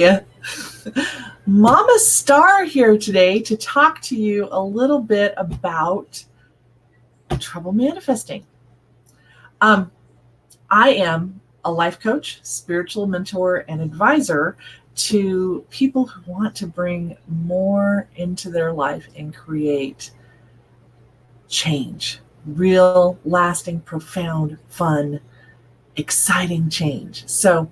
Yeah. Mama Star here today to talk to you a little bit about trouble manifesting. Um, I am a life coach, spiritual mentor, and advisor to people who want to bring more into their life and create change, real, lasting, profound, fun, exciting change. So,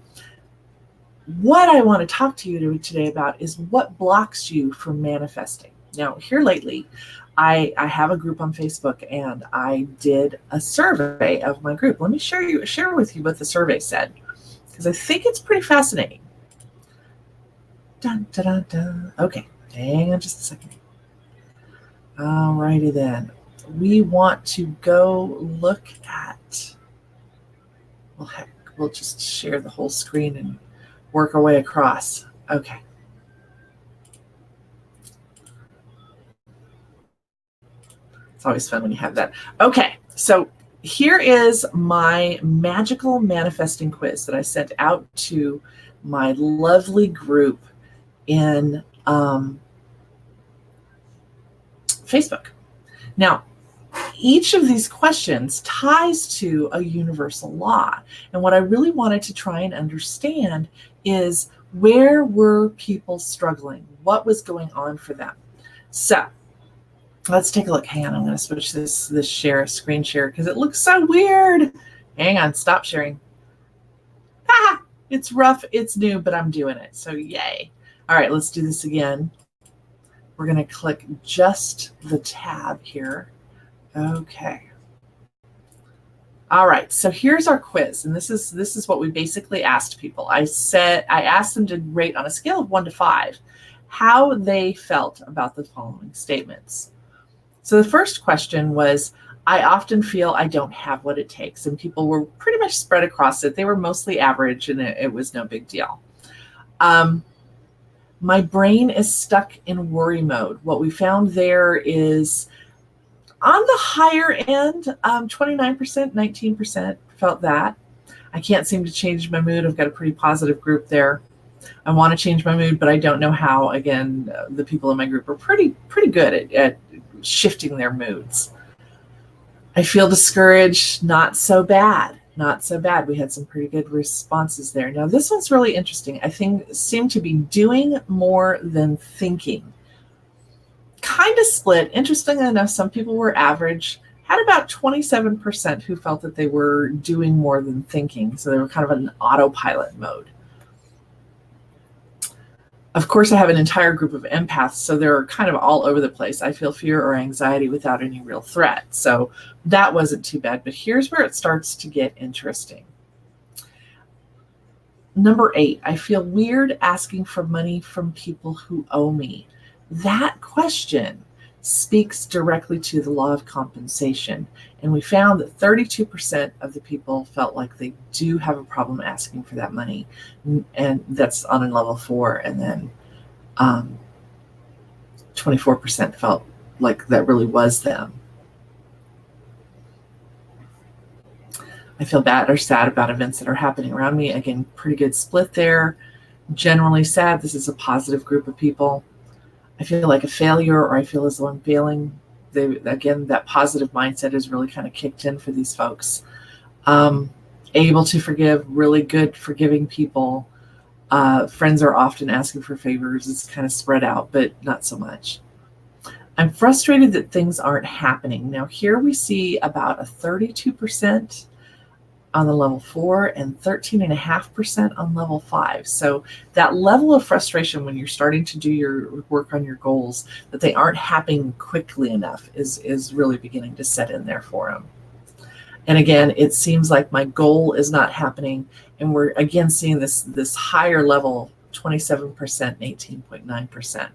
what I want to talk to you today about is what blocks you from manifesting. Now, here lately, I have a group on Facebook and I did a survey of my group. Let me share with you what the survey said, because I think it's pretty fascinating. Dun, dun, dun, dun. Okay, hang on just a second. Alrighty then. We want to go look at, well, heck, we'll just share the whole screen and work our way across. Okay. It's always fun when you have that. Okay, so here is my magical manifesting quiz that I sent out to my lovely group in Facebook. Now, each of these questions ties to a universal law. And what I really wanted to try and understand is, where were people struggling? What was going on for them? So let's take a look. Hang on, I'm going to switch this screen share because it looks so weird. Hang on, stop sharing. Ah, it's rough, it's new, but I'm doing it. So yay. All right, let's do this again. We're going to click just the tab here. Okay. All right, so here's our quiz, and this is what we basically asked people. I asked them to rate on a scale of 1 to 5 how they felt about the following statements. So the first question was, I often feel I don't have what it takes, and people were pretty much spread across it. They were mostly average, and it was no big deal. My brain is stuck in worry mode. What we found there is on the higher end, 29%, 19% felt that. I can't seem to change my mood. I've got a pretty positive group there. I want to change my mood, but I don't know how. Again, the people in my group are pretty good at shifting their moods. I feel discouraged. Not so bad. Not so bad. We had some pretty good responses there. Now, this one's really interesting. I think seem to be doing more than thinking. Kind of split. Interestingly enough, some people were average. Had about 27% who felt that they were doing more than thinking. So they were kind of in autopilot mode. Of course, I have an entire group of empaths, so they're kind of all over the place. I feel fear or anxiety without any real threat. So that wasn't too bad. But here's where it starts to get interesting. Number 8, I feel weird asking for money from people who owe me. That question speaks directly to the law of compensation. And we found that 32% of the people felt like they do have a problem asking for that money. And that's on a level 4. And then 24% felt like that really was them. I feel bad or sad about events that are happening around me. Again, pretty good split there. Generally sad. This is a positive group of people. I feel like a failure, or I feel as though I'm failing. Again, that positive mindset is really kind of kicked in for these folks. Able to forgive, really good forgiving people. Friends are often asking for favors. It's kind of spread out, but not so much. I'm frustrated that things aren't happening. Now, here we see about a 32% on the level 4 and 13.5% on level 5. So that level of frustration when you're starting to do your work on your goals, that they aren't happening quickly enough, is really beginning to set in there for them. And again, it seems like my goal is not happening, and we're again seeing this higher level, 27% and 18.9%,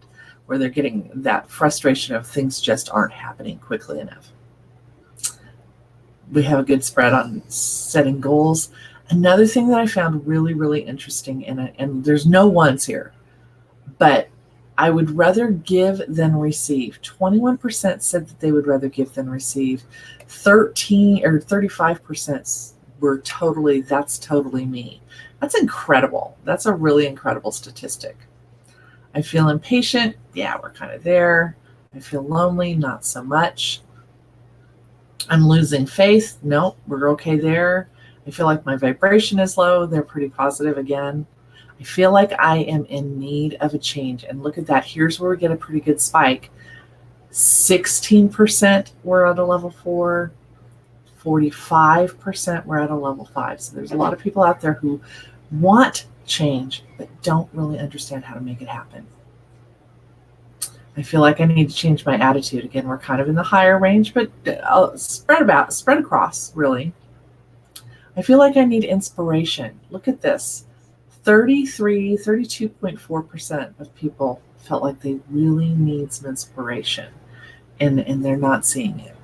where they're getting that frustration of things just aren't happening quickly enough. We have a good spread on setting goals. Another thing that I found really, really interesting, and there's no ones here, but I would rather give than receive. 21% said that they would rather give than receive. 13 or 35% that's totally me. That's incredible. That's a really incredible statistic. I feel impatient. Yeah, we're kind of there. I feel lonely. Not so much. I'm losing faith. Nope, we're okay there. I feel like my vibration is low. They're pretty positive again. I feel like I am in need of a change. And look at that. Here's where we get a pretty good spike. 16% were at a level 4. 45% were at a level 5. So there's a lot of people out there who want change, but don't really understand how to make it happen. I feel like I need to change my attitude. Again, we're kind of in the higher range, but spread across, really. I feel like I need inspiration. Look at this. 32.4% of people felt like they really need some inspiration, and they're not seeing it.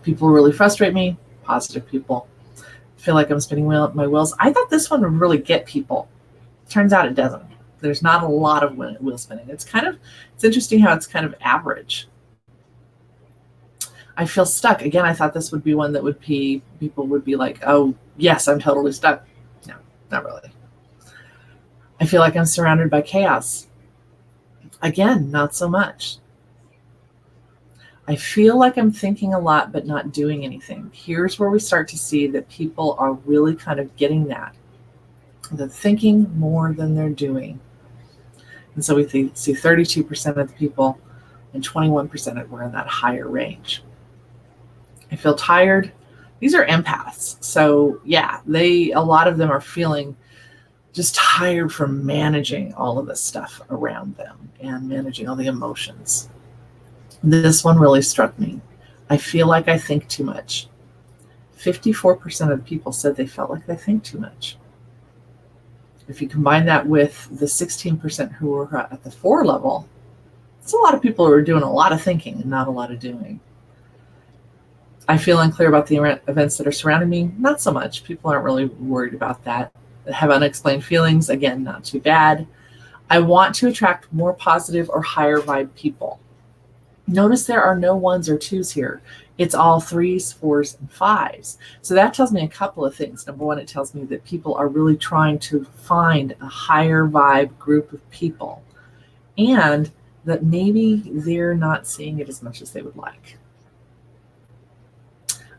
People really frustrate me. Positive people. I feel like I'm spinning my wheels. I thought this one would really get people. Turns out it doesn't. There's not a lot of wheel spinning. It's interesting how it's kind of average. I feel stuck. Again, I thought this would be one that people would be like, oh, yes, I'm totally stuck. No, not really. I feel like I'm surrounded by chaos. Again, not so much. I feel like I'm thinking a lot, but not doing anything. Here's where we start to see that people are really kind of getting that. They're thinking more than they're doing. And so we see 32% of the people and 21% were in that higher range. I feel tired. These are empaths. So yeah, a lot of them are feeling just tired from managing all of this stuff around them and managing all the emotions. This one really struck me. I feel like I think too much. 54% of the people said they felt like they think too much. If you combine that with the 16% who were at the 4 level, it's a lot of people who are doing a lot of thinking and not a lot of doing. I feel unclear about the events that are surrounding me. Not so much. People aren't really worried about that. Have unexplained feelings. Again, not too bad. I want to attract more positive or higher vibe people. Notice there are no 1s or 2s here. It's all 3s, 4s, and 5s. So that tells me a couple of things. Number one, it tells me that people are really trying to find a higher vibe group of people, and that maybe they're not seeing it as much as they would like.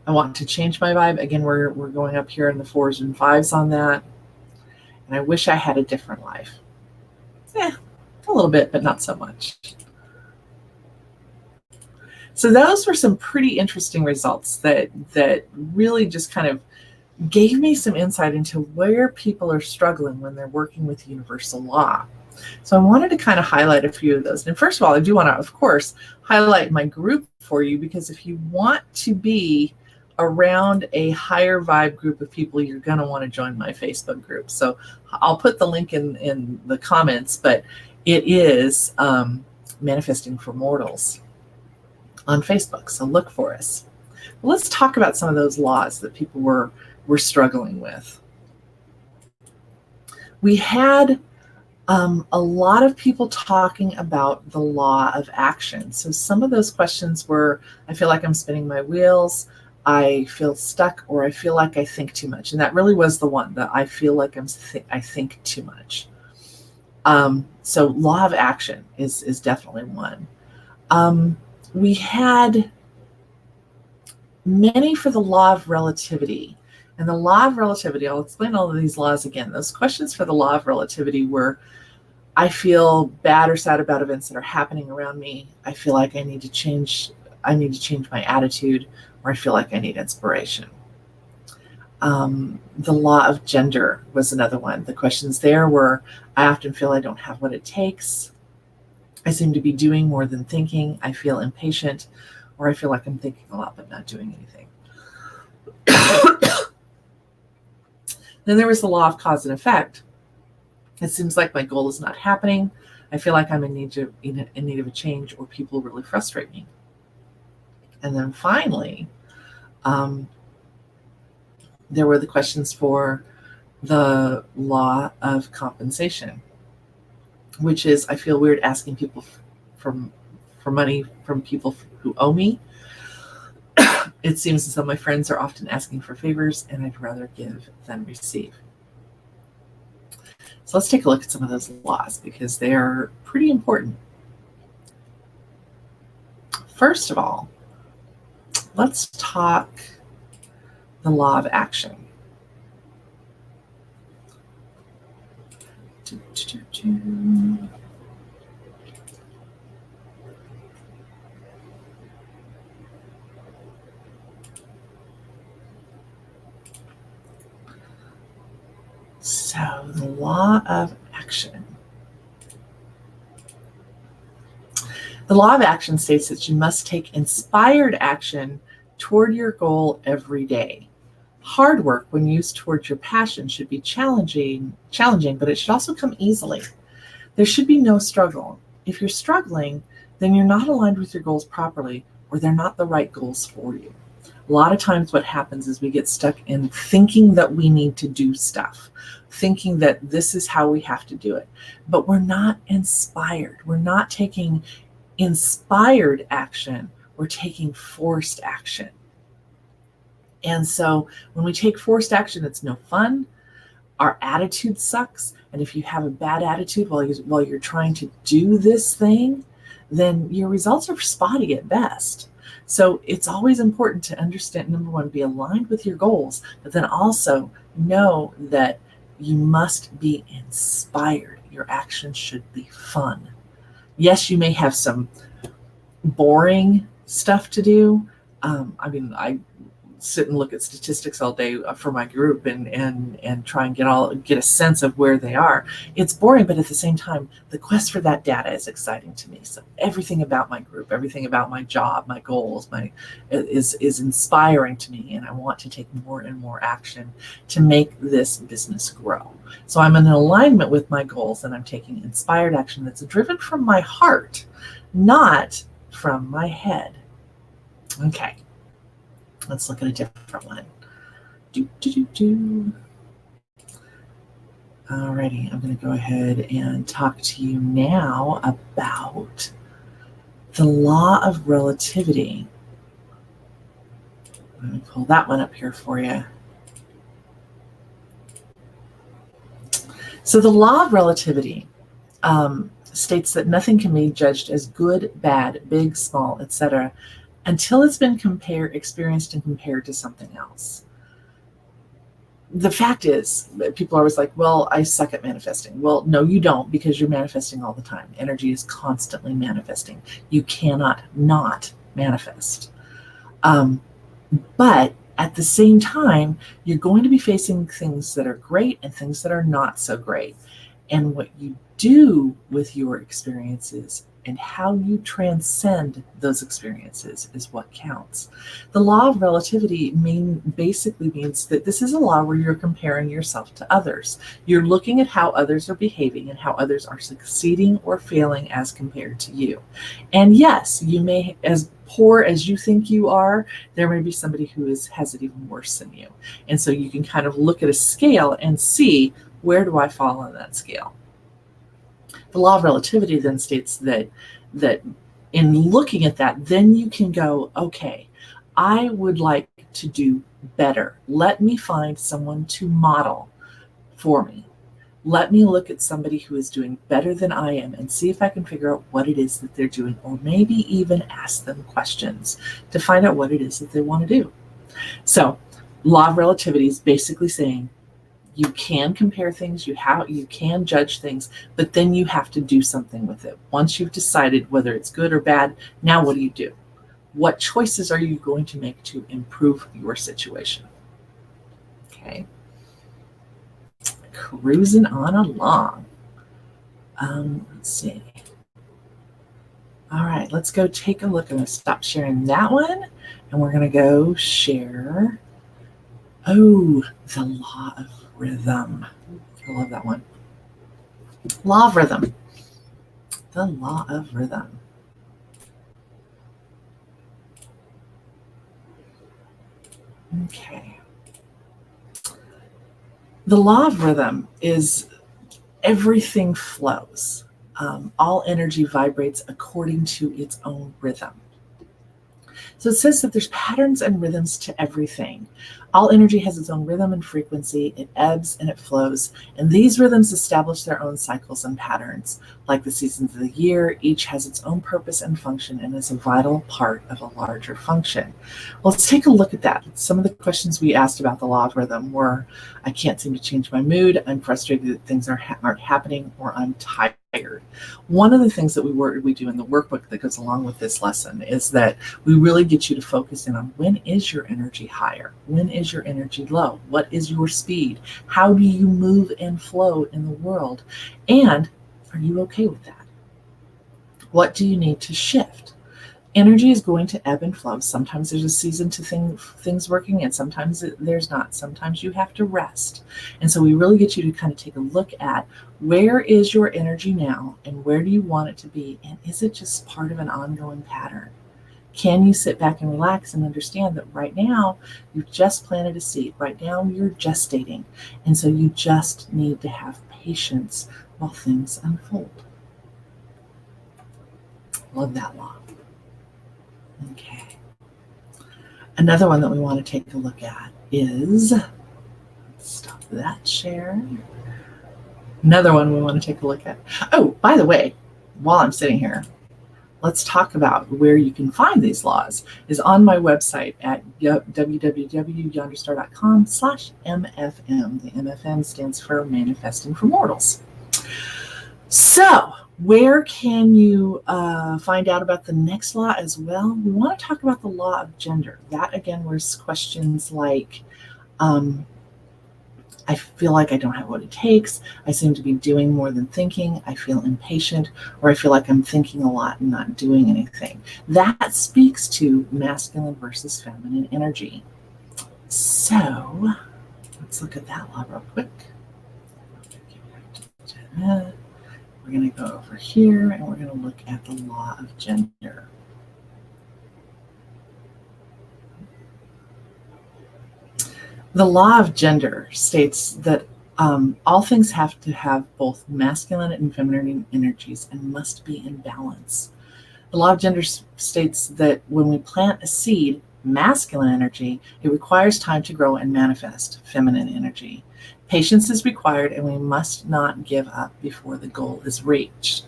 I want to change my vibe. Again, we're going up here in the 4s and 5s on that. And I wish I had a different life. A little bit, but not so much. So those were some pretty interesting results that really just kind of gave me some insight into where people are struggling when they're working with universal law. So I wanted to kind of highlight a few of those. And first of all, I do want to, of course, highlight my group for you, because if you want to be around a higher vibe group of people, you're going to want to join my Facebook group. So I'll put the link in the comments, but it is Manifesting for Mortals on Facebook. So look for us. Well, let's talk about some of those laws that people were struggling with. We had a lot of people talking about the law of action. So some of those questions were, I feel like I'm spinning my wheels, I feel stuck, or I feel like I think too much. And that really was the one, that I feel like I think too much. So law of action is definitely one. We had many for the law of relativity. And the law of relativity, I'll explain all of these laws again. Those questions for the law of relativity were, I feel bad or sad about events that are happening around me. I feel like I need to change my attitude, or I feel like I need inspiration. The law of gender was another one. The questions there were, I often feel I don't have what it takes. I seem to be doing more than thinking. I feel impatient, or I feel like I'm thinking a lot but not doing anything. Then there was the law of cause and effect. It seems like my goal is not happening. I feel like I'm in need of a change, or people really frustrate me. And then finally, there were the questions for the law of compensation, which is, I feel weird asking people for money from people who owe me. It seems as though my friends are often asking for favors, and I'd rather give than receive. So let's take a look at some of those laws because they are pretty important. First of all, let's talk the law of action. So the law of action. The law of action states that you must take inspired action toward your goal every day. Hard work, when used towards your passion, should be challenging, but it should also come easily. There should be no struggle. If you're struggling, then you're not aligned with your goals properly, or they're not the right goals for you. A lot of times what happens is we get stuck in thinking that we need to do stuff, thinking that this is how we have to do it, but we're not inspired. We're not taking inspired action. We're taking forced action. And so when we take forced action, it's no fun. Our attitude sucks. And if you have a bad attitude while you're trying to do this thing, then your results are spotty at best. So it's always important to understand, number one, be aligned with your goals, but then also know that you must be inspired. Your actions should be fun. Yes, you may have some boring stuff to do. I sit and look at statistics all day for my group and try and get a sense of where they are. It's boring, but at the same time, the quest for that data is exciting to me. So everything about my group, everything about my job, my goals, is inspiring to me, and I want to take more and more action to make this business grow. So I'm in alignment with my goals, and I'm taking inspired action that's driven from my heart, not from my head. Okay. Let's look at a different one. Alrighty, I'm going to go ahead and talk to you now about the law of relativity. Let me pull that one up here for you. So the law of relativity states that nothing can be judged as good, bad, big, small, etc., until it's been experienced and compared to something else. The fact is, people are always like, well, I suck at manifesting. Well, no, you don't, because you're manifesting all the time. Energy is constantly manifesting. You cannot not manifest. But at the same time, you're going to be facing things that are great and things that are not so great. And what you do with your experiences and how you transcend those experiences is what counts. The law of relativity basically means that this is a law where you're comparing yourself to others. You're looking at how others are behaving and how others are succeeding or failing as compared to you. And yes, you may, as poor as you think you are, there may be somebody who has it even worse than you. And so you can kind of look at a scale and see, where do I fall on that scale? The law of relativity then states that in looking at that, then you can go, okay, I would like to do better. Let me find someone to model for me. Let me look at somebody who is doing better than I am and see if I can figure out what it is that they're doing, or maybe even ask them questions to find out what it is that they want to do. So law of relativity is basically saying, you can compare things, you can judge things, but then you have to do something with it. Once you've decided whether it's good or bad, now what do you do? What choices are you going to make to improve your situation? Okay. Cruising on along. Let's see. All right, let's go take a look. I'm going to stop sharing that one, and we're going to go share, the law of rhythm. I love that one. Law of rhythm. The law of rhythm. Okay. The law of rhythm is everything flows. All energy vibrates according to its own rhythm. So it says that there's patterns and rhythms to everything. All energy has its own rhythm and frequency. It ebbs and it flows. And these rhythms establish their own cycles and patterns. Like the seasons of the year, each has its own purpose and function and is a vital part of a larger function. Well, let's take a look at that. Some of the questions we asked about the law of rhythm were, I can't seem to change my mood, I'm frustrated that things aren't happening, or I'm tired. One of the things that we do in the workbook that goes along with this lesson is that we really get you to focus in on, when is your energy higher? When is your energy low? What is your speed? How do you move and flow in the world? And are you okay with that? What do you need to shift? Energy is going to ebb and flow. Sometimes there's a season to things working, and sometimes there's not. Sometimes you have to rest. And so we really get you to kind of take a look at, where is your energy now and where do you want it to be? And is it just part of an ongoing pattern? Can you sit back and relax and understand that right now you've just planted a seed? Right now you're gestating. And so you just need to have patience while things unfold. Love that law. Okay. Another one that we want to take a look at is, stop that share. Another one we want to take a look at. Oh, by the way, while I'm sitting here, let's talk about where you can find these laws. Is on my website at www.yonderstar.com/MFM. The MFM stands for Manifesting for Mortals. So, where can you find out about the next law as well? We want to talk about the law of gender. That, again, was questions like, I feel like I don't have what it takes. I seem to be doing more than thinking. I feel impatient, or I feel like I'm thinking a lot and not doing anything. That speaks to masculine versus feminine energy. So, let's look at that law real quick. We're going to go over here and we're going to look at the law of gender. The law of gender states that all things have to have both masculine and feminine energies and must be in balance. The law of gender states that when we plant a seed, masculine energy, it requires time to grow and manifest feminine energy. Patience is required, and we must not give up before the goal is reached.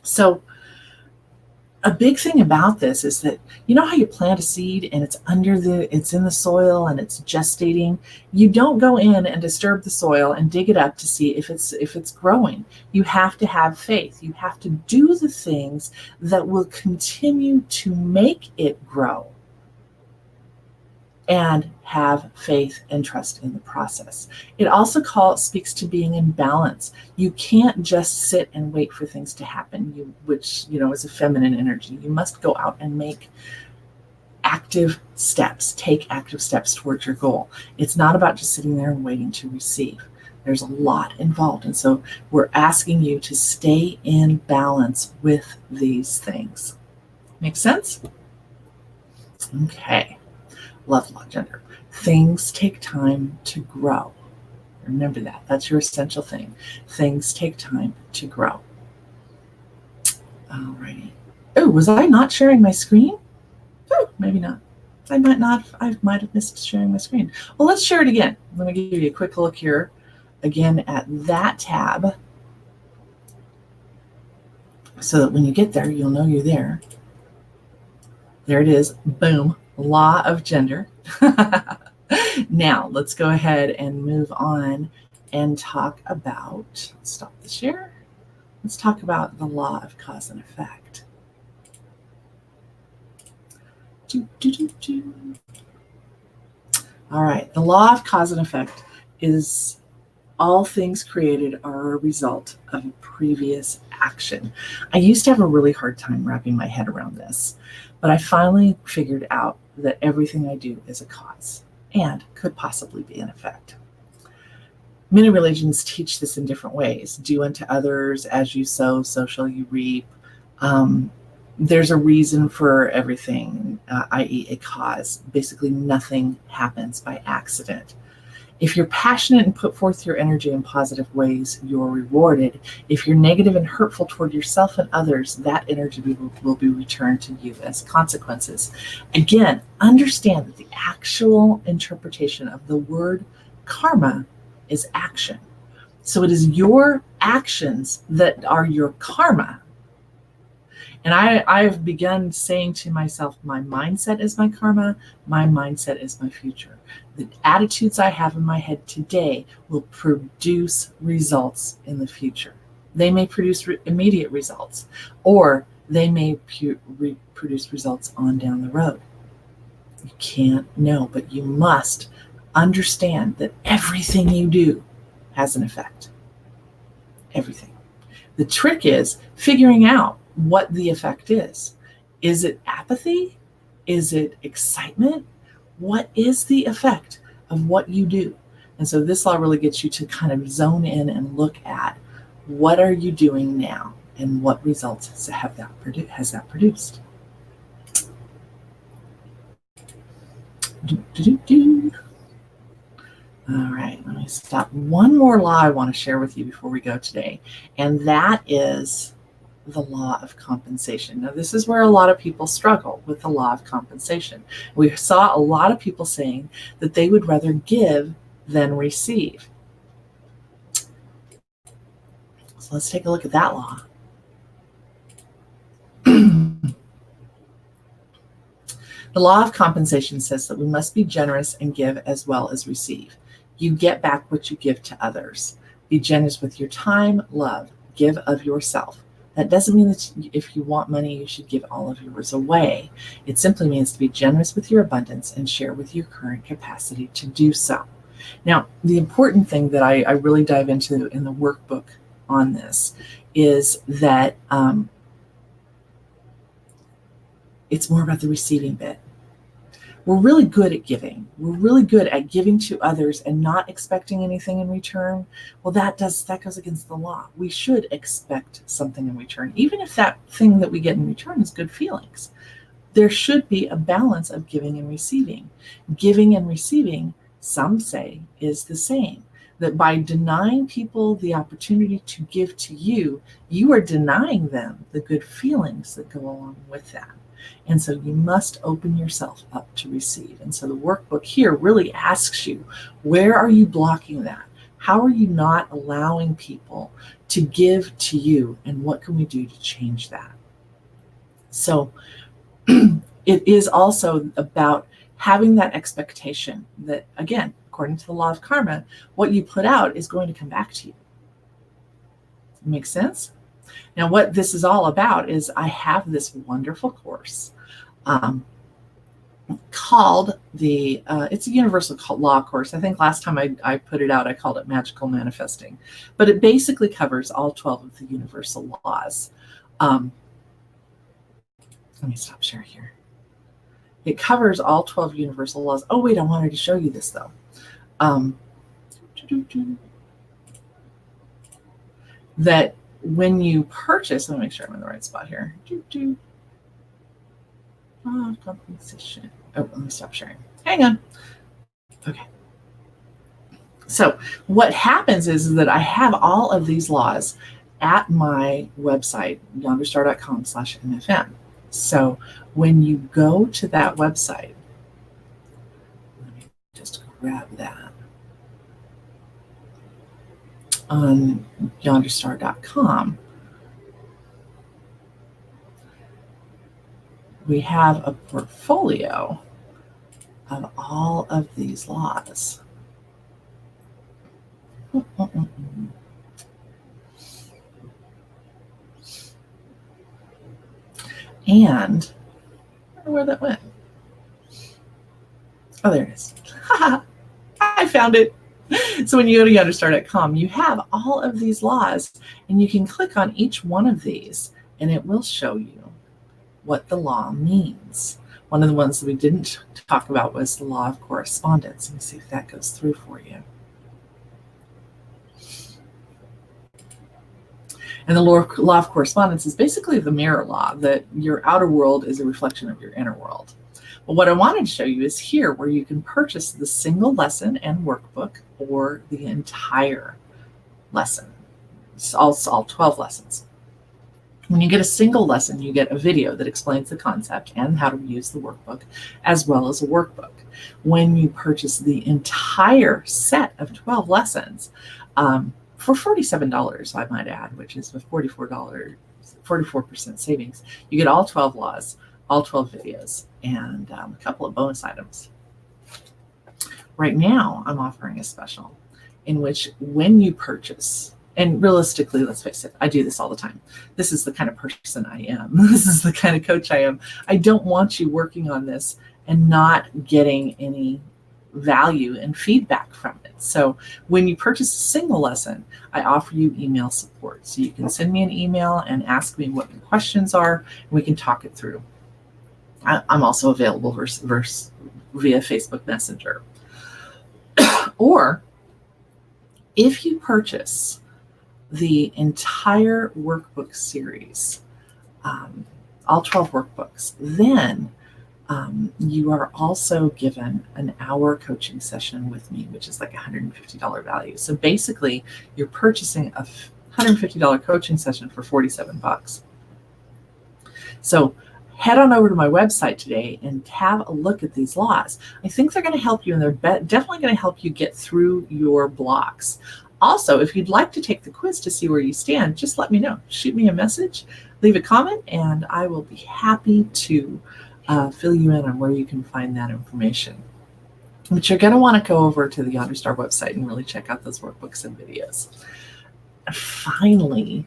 So a big thing about this is that, you know how you plant a seed and it's in the soil and it's gestating? You don't go in and disturb the soil and dig it up to see if it's growing. You have to have faith. You have to do the things that will continue to make it grow, and have faith and trust in the process. It also speaks to being in balance. You can't just sit and wait for things to happen, which is a feminine energy. You must go out and take active steps towards your goal. It's not about just sitting there and waiting to receive. There's a lot involved. And so we're asking you to stay in balance with these things. Make sense? Okay. Love law of gender. Things take time to grow. Remember that. That's your essential thing. Things take time to grow. Alrighty. Oh, was I not sharing my screen? Oh, maybe not. I might have missed sharing my screen. Well, let's share it again. Let me give you a quick look here again at that tab, so that when you get there, you'll know you're there. There it is. Boom. Law of gender. Now, let's go ahead and move on and talk about, stop the share. Let's talk about the law of cause and effect. All right, the law of cause and effect is all things created are a result of a previous action. I used to have a really hard time wrapping my head around this, but I finally figured out that everything I do is a cause and could possibly be an effect. Many religions teach this in different ways. Do unto others as you sow, so shall you reap. There's a reason for everything, i.e. a cause. Basically, nothing happens by accident. If you're passionate and put forth your energy in positive ways, you're rewarded. If you're negative and hurtful toward yourself and others, that energy will be returned to you as consequences. Again, understand that the actual interpretation of the word karma is action. So it is your actions that are your karma. And I've begun saying to myself, my mindset is my karma, my mindset is my future. The attitudes I have in my head today will produce results in the future. They may produce immediate results, or they may produce results on down the road. You can't know, but you must understand that everything you do has an effect. Everything. The trick is figuring out what the effect is. Is it apathy? Is it excitement? What is the effect of what you do? And so this law really gets you to kind of zone in and look at what are you doing now and what results has that produced. All right, let me stop. One more law I want to share with you before we go today, and that is the law of compensation. Now, this is where a lot of people struggle with the law of compensation. We saw a lot of people saying that they would rather give than receive. So let's take a look at that law. The law of compensation says that we must be generous and give as well as receive. You get back what you give to others. Be generous with your time, love, give of yourself. That doesn't mean that if you want money, you should give all of yours away. It simply means to be generous with your abundance and share with your current capacity to do so. Now, the important thing that I really dive into in the workbook on this is that it's more about the receiving bit. We're really good at giving. We're really good at giving to others and not expecting anything in return. Well, that goes against the law. We should expect something in return, even if that thing that we get in return is good feelings. There should be a balance of giving and receiving. Giving and receiving, some say, is the same. That by denying people the opportunity to give to you, you are denying them the good feelings that go along with that. And so you must open yourself up to receive. And so the workbook here really asks you, where are you blocking that? How are you not allowing people to give to you? And what can we do to change that? So it is also about having that expectation that, again, according to the law of karma, what you put out is going to come back to you. Make sense? Now, what this is all about is I have this wonderful course called it's a universal law course. I think last time I put it out, I called it Magical Manifesting. But it basically covers all 12 of the universal laws. Let me stop sharing here. It covers all 12 universal laws. Oh, wait, I wanted to show you this, though. That when you purchase, let me make sure I'm in the right spot here. Compensation. Oh, let me stop sharing. Hang on. Okay. So what happens is that I have all of these laws at my website, yonderstar.com/MFM. So when you go to that website, let me just grab that. On yonderstar.com, we have a portfolio of all of these laws. And I don't know where that went. Oh, there it is. I found it. So when you go to yonderstar.com, you have all of these laws, and you can click on each one of these, and it will show you what the law means. One of the ones that we didn't talk about was the law of correspondence. Let me see if that goes through for you. And the law of correspondence is basically the mirror law, that your outer world is a reflection of your inner world. But what I wanted to show you is here where you can purchase the single lesson and workbook or the entire lesson. It's all 12 lessons. When you get a single lesson, you get a video that explains the concept and how to use the workbook, as well as a workbook. When you purchase the entire set of 12 lessons, for $47, I might add, which is a $44% savings, you get all 12 laws, all 12 videos, and a couple of bonus items. Right now, I'm offering a special in which when you purchase, and realistically, let's face it, I do this all the time. This is the kind of person I am. This is the kind of coach I am. I don't want you working on this and not getting any value and feedback from it. So when you purchase a single lesson, I offer you email support. So you can send me an email and ask me what your questions are, and we can talk it through. I'm also available via Facebook Messenger. Or if you purchase the entire workbook series, all 12 workbooks, then you are also given an hour coaching session with me, which is like $150 value. So basically, you're purchasing a $150 coaching session for $47. So head on over to my website today and have a look at these laws. I think they're going to help you, and they're definitely going to help you get through your blocks. Also, if you'd like to take the quiz to see where you stand, just let me know. Shoot me a message, leave a comment, and I will be happy to fill you in on where you can find that information. But you're going to want to go over to the Yonder Star website and really check out those workbooks and videos. And finally,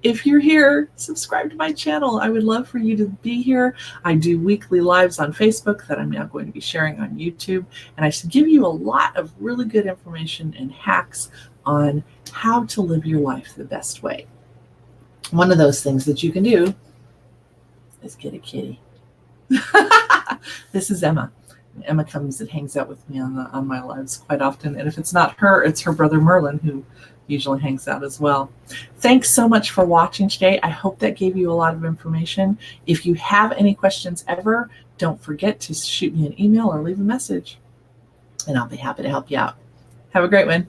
if you're here, subscribe to my channel. I would love for you to be here. I do weekly lives on Facebook that I'm now going to be sharing on YouTube. And I should give you a lot of really good information and hacks on how to live your life the best way. One of those things that you can do is get a kitty. This is Emma. Emma comes and hangs out with me on my lives quite often. And if it's not her, it's her brother Merlin, who usually hangs out as well. Thanks so much for watching today. I hope that gave you a lot of information. If you have any questions ever, don't forget to shoot me an email or leave a message, and I'll be happy to help you out. Have a great one.